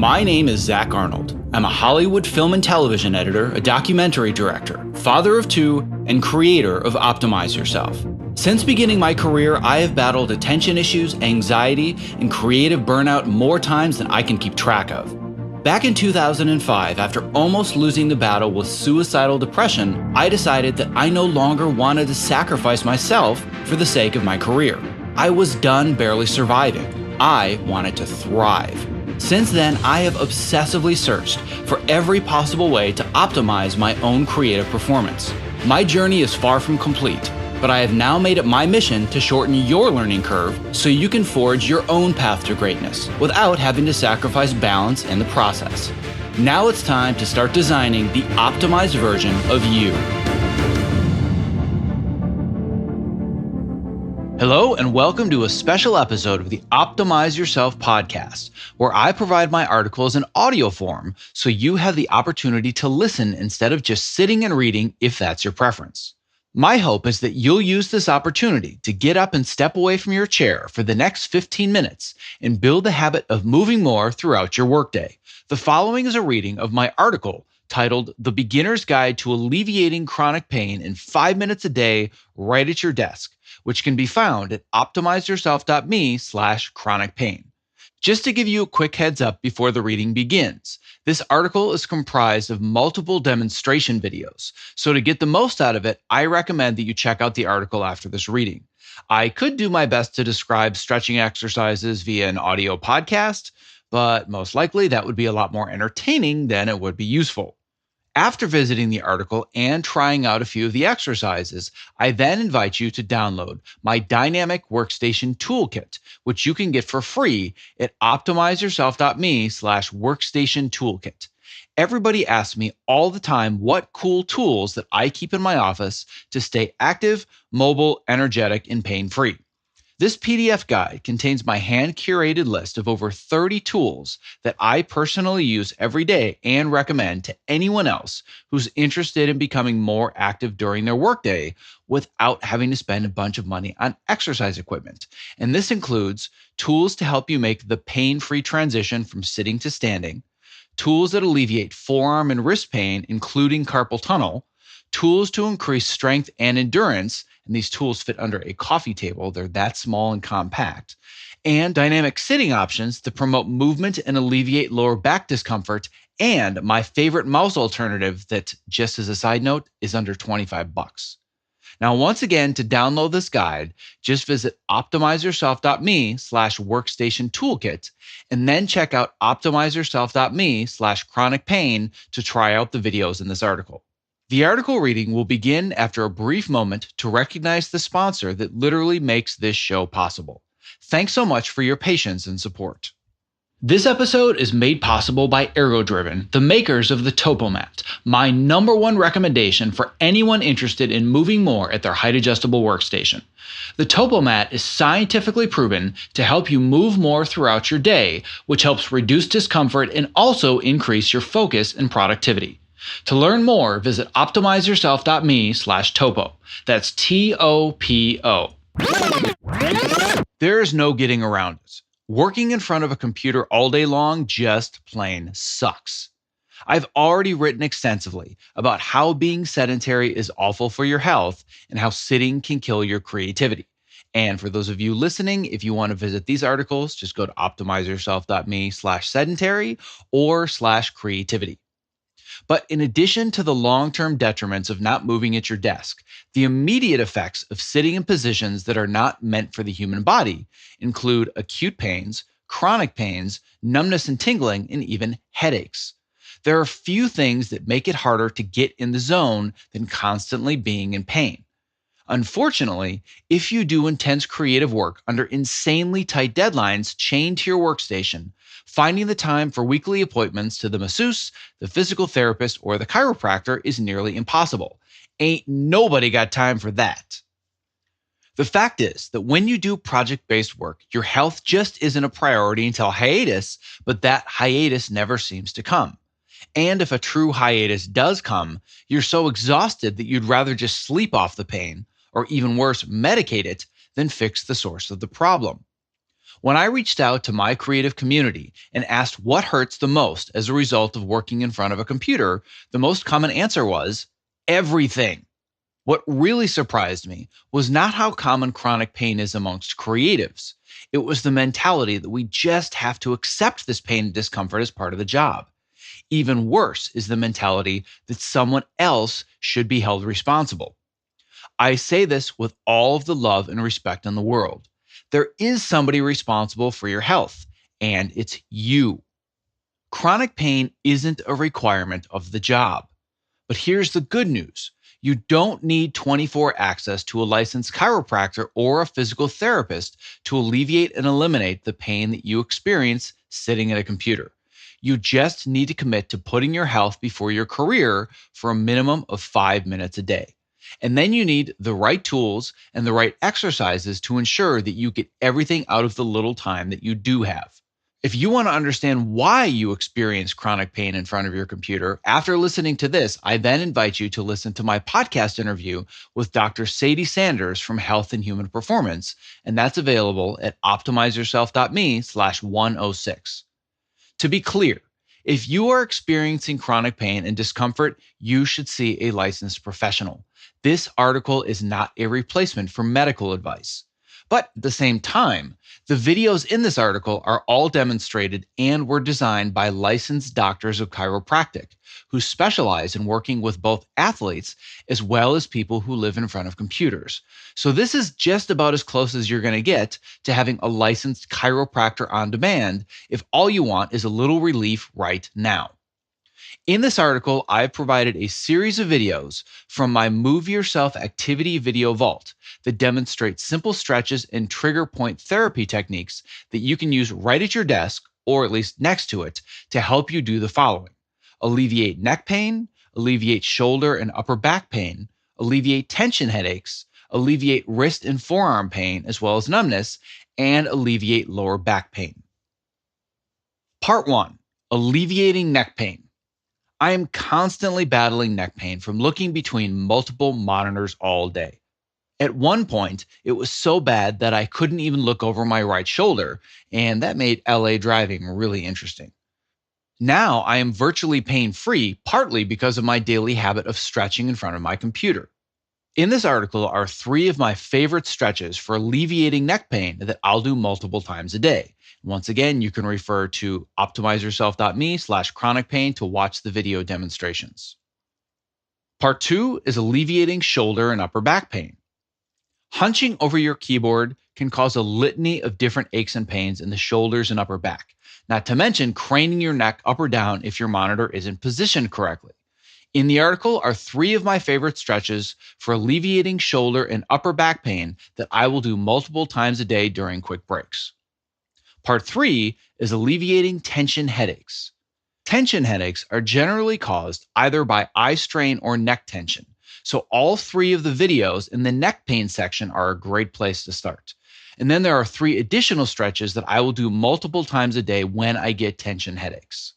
My name is Zach Arnold. I'm a Hollywood film and television editor, a documentary director, father of two, and creator of Optimize Yourself. Since beginning my career, I have battled attention issues, anxiety, and creative burnout more times than I can keep track of. Back in 2005, after almost losing the battle with suicidal depression, I decided that I no longer wanted to sacrifice myself for the sake of my career. I was done barely surviving. I wanted to thrive. Since then, I have obsessively searched for every possible way to optimize my own creative performance. My journey is far from complete, but I have now made it my mission to shorten your learning curve so you can forge your own path to greatness without having to sacrifice balance in the process. Now it's time to start designing the optimized version of you. Hello and welcome to a special episode of the Optimize Yourself podcast, where I provide my articles in audio form so you have the opportunity to listen instead of just sitting and reading if that's your preference. My hope is that you'll use this opportunity to get up and step away from your chair for the next 15 minutes and build the habit of moving more throughout your workday. The following is a reading of my article titled The Beginner's Guide to Alleviating Chronic Pain in 5 minutes a Day right at your desk, which can be found at optimizeyourself.me/chronic pain. Just to give you a quick heads up before the reading begins, this article is comprised of multiple demonstration videos. So to get the most out of it, I recommend that you check out the article after this reading. I could do my best to describe stretching exercises via an audio podcast, but most likely that would be a lot more entertaining than it would be useful. After visiting the article and trying out a few of the exercises, I then invite you to download my Dynamic Workstation Toolkit, which you can get for free at optimizeyourself.me/workstation toolkit. Everybody asks me all the time what cool tools that I keep in my office to stay active, mobile, energetic, and pain-free. This PDF guide contains my hand-curated list of over 30 tools that I personally use every day and recommend to anyone else who's interested in becoming more active during their workday without having to spend a bunch of money on exercise equipment. And this includes tools to help you make the pain-free transition from sitting to standing, tools that alleviate forearm and wrist pain, including carpal tunnel, tools to increase strength and endurance, and these tools fit under a coffee table. They're that small and compact. And dynamic sitting options to promote movement and alleviate lower back discomfort. And my favorite mouse alternative that, just as a side note, is under $25. Now, once again, to download this guide, just visit optimizeyourself.me/workstation toolkit, and then check out optimizeyourself.me/chronic pain to try out the videos in this article. The article reading will begin after a brief moment to recognize the sponsor that literally makes this show possible. Thanks so much for your patience and support. This episode is made possible by ErgoDriven, the makers of the TopoMat, my #1 recommendation for anyone interested in moving more at their height-adjustable workstation. The TopoMat is scientifically proven to help you move more throughout your day, which helps reduce discomfort and also increase your focus and productivity. To learn more, visit optimizeyourself.me/topo. That's TOPO. There is no getting around it. Working in front of a computer all day long just plain sucks. I've already written extensively about how being sedentary is awful for your health and how sitting can kill your creativity. And for those of you listening, if you want to visit these articles, just go to optimizeyourself.me/sedentary or /creativity. But in addition to the long-term detriments of not moving at your desk, the immediate effects of sitting in positions that are not meant for the human body include acute pains, chronic pains, numbness and tingling, and even headaches. There are few things that make it harder to get in the zone than constantly being in pain. Unfortunately, if you do intense creative work under insanely tight deadlines chained to your workstation, finding the time for weekly appointments to the masseuse, the physical therapist, or the chiropractor is nearly impossible. Ain't nobody got time for that. The fact is that when you do project-based work, your health just isn't a priority until hiatus, but that hiatus never seems to come. And if a true hiatus does come, you're so exhausted that you'd rather just sleep off the pain, or even worse, medicate it, than fix the source of the problem. When I reached out to my creative community and asked what hurts the most as a result of working in front of a computer, the most common answer was everything. What really surprised me was not how common chronic pain is amongst creatives. It was the mentality that we just have to accept this pain and discomfort as part of the job. Even worse is the mentality that someone else should be held responsible. I say this with all of the love and respect in the world. There is somebody responsible for your health, and it's you. Chronic pain isn't a requirement of the job. But here's the good news. You don't need 24 access to a licensed chiropractor or a physical therapist to alleviate and eliminate the pain that you experience sitting at a computer. You just need to commit to putting your health before your career for a minimum of 5 minutes a day. And then you need the right tools and the right exercises to ensure that you get everything out of the little time that you do have. If you want to understand why you experience chronic pain in front of your computer, after listening to this, I then invite you to listen to my podcast interview with Dr. Sadie Sanders from Health and Human Performance, and that's available at optimizeyourself.me/106. To be clear, if you are experiencing chronic pain and discomfort, you should see a licensed professional. This article is not a replacement for medical advice. But at the same time, the videos in this article are all demonstrated and were designed by licensed doctors of chiropractic who specialize in working with both athletes as well as people who live in front of computers. So this is just about as close as you're going to get to having a licensed chiropractor on demand if all you want is a little relief right now. In this article, I've provided a series of videos from my Move Yourself Activity Video Vault that demonstrate simple stretches and trigger point therapy techniques that you can use right at your desk, or at least next to it, to help you do the following: alleviate neck pain, alleviate shoulder and upper back pain, alleviate tension headaches, alleviate wrist and forearm pain, as well as numbness, and alleviate lower back pain. Part 1: Alleviating neck pain. I am constantly battling neck pain from looking between multiple monitors all day. At one point, it was so bad that I couldn't even look over my right shoulder, and that made LA driving really interesting. Now I am virtually pain-free, partly because of my daily habit of stretching in front of my computer. In this article are 3 of my favorite stretches for alleviating neck pain that I'll do multiple times a day. Once again, you can refer to optimizeyourself.me/chronic pain to watch the video demonstrations. Part 2 is alleviating shoulder and upper back pain. Hunching over your keyboard can cause a litany of different aches and pains in the shoulders and upper back, not to mention craning your neck up or down if your monitor isn't positioned correctly. In the article are 3 of my favorite stretches for alleviating shoulder and upper back pain that I will do multiple times a day during quick breaks. Part 3 is alleviating tension headaches. Tension headaches are generally caused either by eye strain or neck tension, so all 3 of the videos in the neck pain section are a great place to start. And then there are 3 additional stretches that I will do multiple times a day when I get tension headaches.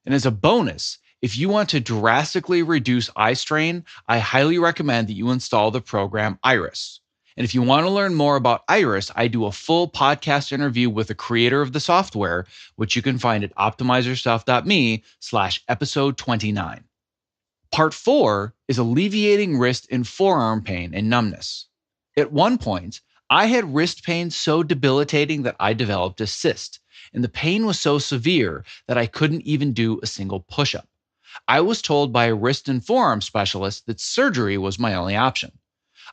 And as a bonus, if you want to drastically reduce eye strain, I highly recommend that you install the program Iris. And if you want to learn more about Iris, I do a full podcast interview with the creator of the software, which you can find at optimizeyourself.me/episode 29. Part 4 is alleviating wrist and forearm pain and numbness. At one point, I had wrist pain so debilitating that I developed a cyst, and the pain was so severe that I couldn't even do a single push-up. I was told by a wrist and forearm specialist that surgery was my only option.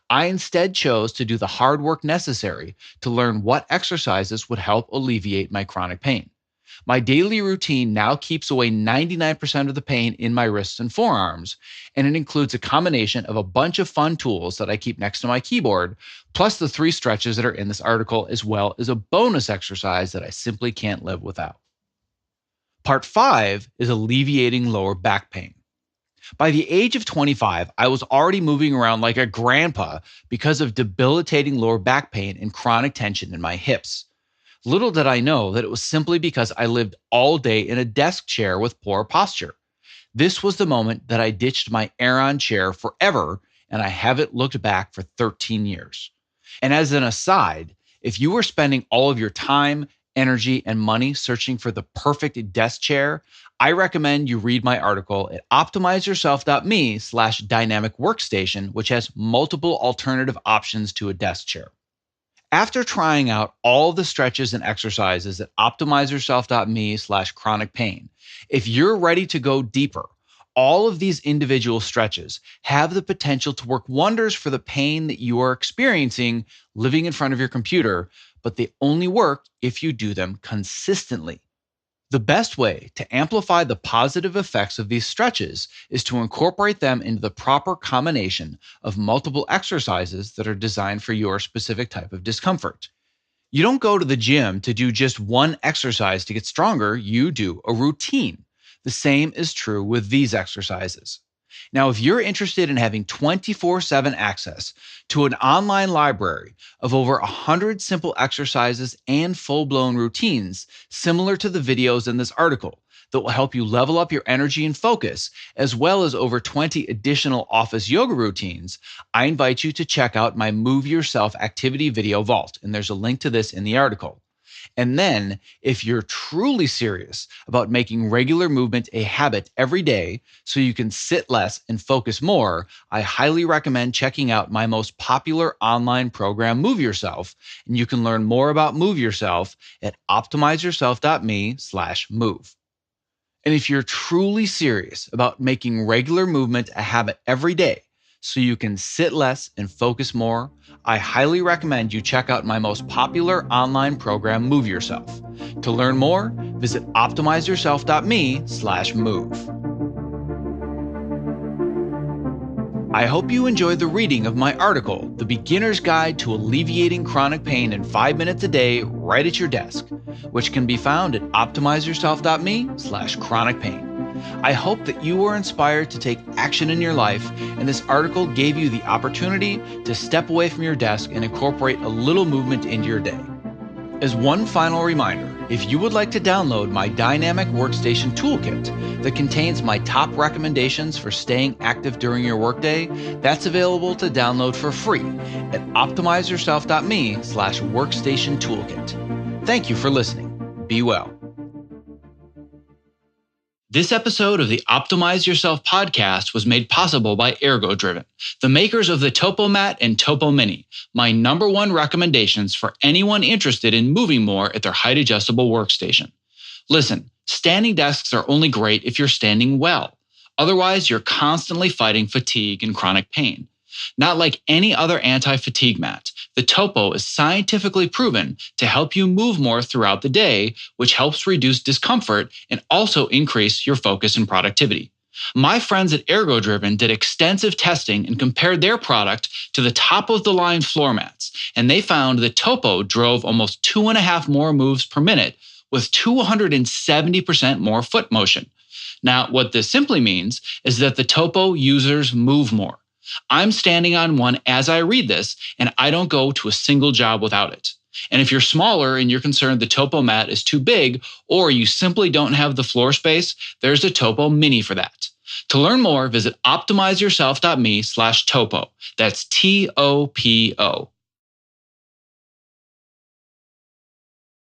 I instead chose to do the hard work necessary to learn what exercises would help alleviate my chronic pain. My daily routine now keeps away 99% of the pain in my wrists and forearms, and it includes a combination of a bunch of fun tools that I keep next to my keyboard, plus the 3 stretches that are in this article, as well as a bonus exercise that I simply can't live without. Part 5 is alleviating lower back pain. By the age of 25, I was already moving around like a grandpa because of debilitating lower back pain and chronic tension in my hips. Little did I know that it was simply because I lived all day in a desk chair with poor posture. This was the moment that I ditched my Aeron chair forever, and I haven't looked back for 13 years. And as an aside, If you are spending all of your time, energy, and money searching for the perfect desk chair, I recommend you read my article at optimizeyourself.me/dynamic workstation, which has multiple alternative options to a desk chair. After trying out all the stretches and exercises at optimizeyourself.me/chronic pain, if you're ready to go deeper, all of these individual stretches have the potential to work wonders for the pain that you are experiencing living in front of your computer, but they only work if you do them consistently. The best way to amplify the positive effects of these stretches is to incorporate them into the proper combination of multiple exercises that are designed for your specific type of discomfort. You don't go to the gym to do just one exercise to get stronger, you do a routine. The same is true with these exercises. Now, if you're interested in having 24/7 access to an online library of over 100 simple exercises and full-blown routines similar to the videos in this article that will help you level up your energy and focus, as well as over 20 additional office yoga routines, I invite you to check out my Move Yourself Activity Video Vault, and there's a link to this in the article. And then, if you're truly serious about making regular movement a habit every day so you can sit less and focus more, I highly recommend checking out my most popular online program, Move Yourself. And you can learn more about Move Yourself at optimizeyourself.me/move. And if you're truly serious about making regular movement a habit every day so you can sit less and focus more, I highly recommend you check out my most popular online program, Move Yourself. To learn more, visit optimizeyourself.me/move. I hope you enjoyed the reading of my article, The Beginner's Guide to Alleviating Chronic Pain in 5 minutes a day right at your desk, which can be found at optimizeyourself.me/chronic pain. I hope that you were inspired to take action in your life, and this article gave you the opportunity to step away from your desk and incorporate a little movement into your day. As one final reminder, if you would like to download my Dynamic Workstation Toolkit that contains my top recommendations for staying active during your workday, that's available to download for free at optimizeyourself.me/workstation toolkit. Thank you for listening. Be well. This episode of the Optimize Yourself podcast was made possible by ErgoDriven, the makers of the Topo Mat and Topo Mini, my number one recommendations for anyone interested in moving more at their height-adjustable workstation. Listen, standing desks are only great if you're standing well. Otherwise, you're constantly fighting fatigue and chronic pain. Not like any other anti-fatigue mat, the Topo is scientifically proven to help you move more throughout the day, which helps reduce discomfort and also increase your focus and productivity. My friends at ErgoDriven did extensive testing and compared their product to the top-of-the-line floor mats, and they found the Topo drove almost 2.5 more moves per minute with 270% more foot motion. Now, what this simply means is that the Topo users move more. I'm standing on one as I read this, and I don't go to a single job without it. And if you're smaller and you're concerned the Topo mat is too big, or you simply don't have the floor space, there's a Topo Mini for that. To learn more, visit optimizeyourself.me/topo. That's TOPO.